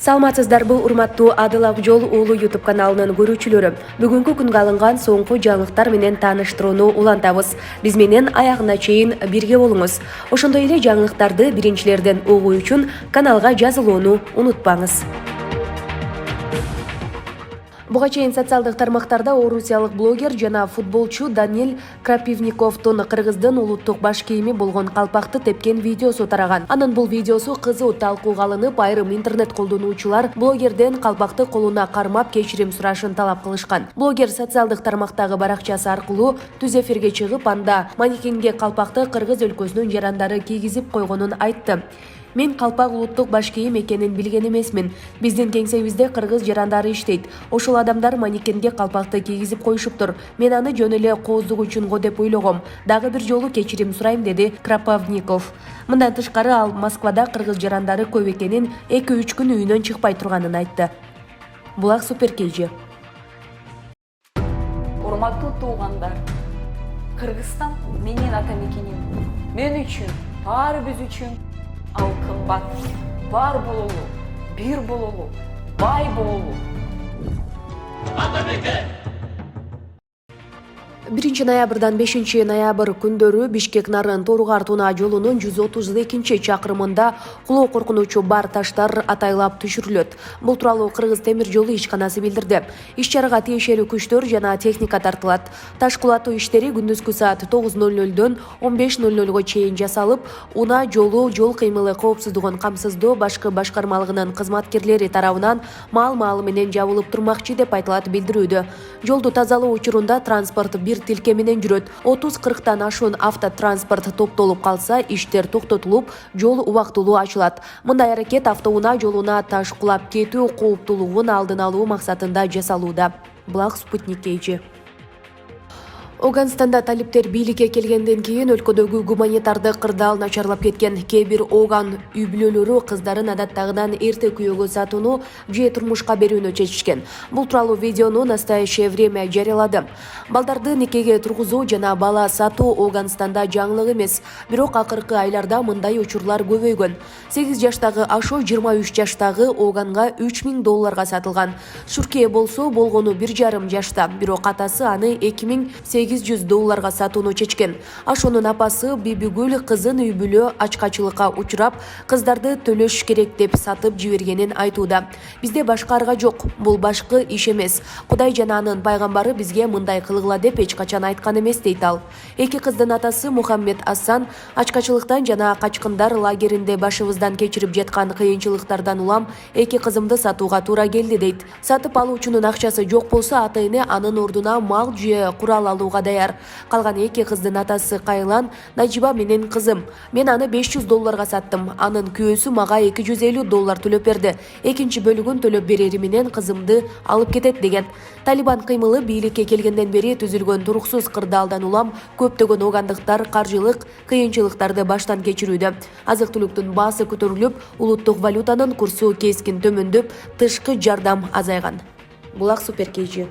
Саламатсыздарбы, урматтуу Адыл Акжол уулу YouTube каналынын көрүүчүлөрү. Бүгүнкү күнгө алынган соңку жаңылыктар менен тааныштырууну улантабыз. Биз менен аягына чейин бирге болуңуз. Ошондой эле жаңылыктарды биринчилерден угуу үчүн каналга жазылууну унутпаңыз. Буга чейин социалдык тармактарда орусиялык блогер жана футболчу Даниэль Крапивниковдун кыргыздын улуттук баш кийими болгон калпакты тепкен видеосу тараган. Анын бул видеосу кызуу талкууга алынып, айрым интернет колдонуучулар блогерден калпакты колуна кармап кечирим сурашын талап кылышкан. Блогер социалдык тармактагы баракчасы аркылуу түз эфирге чыгып, анда манекенге калпакты Кыргыз өлкөсүнүн жарандары кийгизип койгонун айтты. Мен калпак улуттук баш кийим экенин билген эмесмин. Биздин кеңсебизде кыргыз жарандары иштейт. Ошол адамдар манекенге калпакты кийгизип коюшуптур. Мен аны жөн эле кооздук үчүн го деп ойлогом. Дагы бир жолу кечирим сурайм, деди Крапивников. Мындан тышкары ал Москвада кыргыз жарандары көп экенин, 2-3 күн үйүнөн чыкпай турганын айтты. Булак Супер KG. Урматтуу туугандар, Кыргызстан менин ата мекеним. Мен үчүн, баарыбыз үчүн ал кымбат, бар бололу, бир бололу, бай бололу. Ата мекен! 1 ноябрдан 5 ноябрь күндөрү Бишкек-Нарын Торугар-Тунаа жолунун 132 чакырымында кулоо коркунучу бар таштар атайлап түшүрүлөт. Бул тууралуу Кыргыз темир жолу ишканасы билдирди. Иш-чарага тиешелүү күчтөр жана техника тартылат. Таш кулатуу иштери күндүзгү саат 9:00дөн 15:00го чейин жасалып, унаа жолу жол кыймылы коопсуздугун камсыздоо башкы башкармалыгынын кызматкерлери тарабынан маал менен жабылып турмакчы деп айтылат билдирүүдө. Жолду тазалоо учурунда транспорт бир тилке менен жүрөт. 30-40тан ашуун автотранспорт топтолуп калса, иштер токтотулуп, жол убактылуу ачылат. Мындай аракет автоунаа жолуна таш кулап кетүү кооптуулугун алдын алуу максатында жасалууда. Булак Спутник KG. Оганстанда талиптер бийликке келгенден кийин өлкөдөгү гуманитардык кырдаал начарлап кеткен. Кээ бир Оган үй бүлөлөрү кыздарын адаттагыдан эрте күйөөгө сатууну же турмушка берүүнү чечишкен. Бул тууралуу видеону Настоящее время жарыялады. Балдарды никеге тургузуу жана бала сатуу Оганстанда жаңылык эмес. Бирок акыркы айларда мындай учурлар көбөйгөн. 8 жаштагы Ашо 23 жаштагы Оганга $3000 сатылган. Шуркие болсо болгону 1,5 жашта. Бирок атасы аны $2800 сатууну чечкен. Ашонун апасы Бибигүл кызын үй бүлө ачкачылыкка учурап, кыздарды төлөш керек деп сатып жибергенин айтууда. Бизде башка арга жок. Бул башкы иш эмес. Кудай жана анын пайгамбары бизге мындай кылгыла деп эч качан айткан эмес, дейт ал. Эки кыздын атасы Мухаммед Асан ачкачылыктан жана качкындар лагеринде башыбыздан кечирип жаткан кыйынчылыктардан улам эки кызымды сатууга туура келди, дейт. Сатып алуучунун акчасы жок болсо, ата-эне анын ордуна мал же курал алууга даяр. Калган эки кыздын атасы Кайлан Нажиба менен кызым. Мен аны $500 саттым. Анын күйөөсү мага $250 төлөп берди. Экинчи бөлүгүн төлөп берери менен кызымды алып кетет, деген. Талибан кыймылы бийликке келгенден бери түзүлгөн туруксуз кырдаалдан улам көптөгөн огандыктар каржылык кыйынчылыктарды баштан кечирүүдө. Азык-түлүктүн баасы көтөрүлүп, улуттук валютанын курсу кескин төмөндөп, тышкы жардам азайган. Булак Супер KG.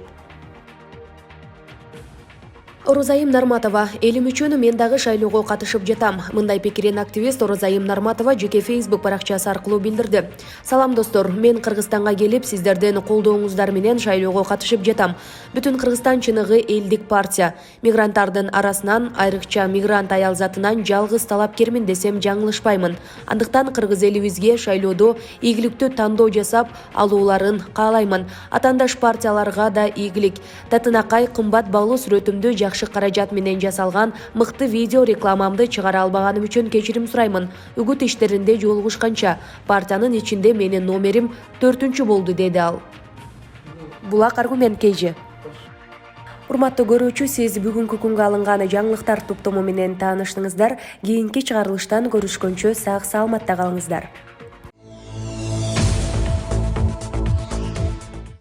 Орозайым Нарматова: элим үчүн мен дагы шайлоого катышып жатам. Мындай пикирин активист Орозайым Нарматова жеке Facebook баракчасы аркылуу билдирди. Салам достор, мен Кыргызстанга келип, сиздердин колдооңуздар менен шайлоого катышып жатам. Бүтүн Кыргызстан чыныгы элдик партия. Мигранттардын арасынан, айрыкча мигрант аял затынан жалгыз талапкермин десем жаңылышпаймын. Андыктан кыргыз элибизге шайлоодо ийгиликтүү тандоо жасап алууларын каалаймын. Атандаш партияларга да ийгилик. Татынакай кымбат баалуу сүрөтүмдү жакшы каражат менен жасалган мыкты видео рекламамды чыгара албаганым үчүн кечирим сураймын. Үгүт иштеринде жолугушканча партиянын ичинде менин номерим 4-чү болду, деди ал. Булак Аргумент KG. Урматтуу көрүүчү, сиз бүгүнкү күнгө алынган жаңылыктар топтому менен тааныштыңыздар. Кийинки чыгарылыштан көрүшкөнчө сак саламатта калыңыздар.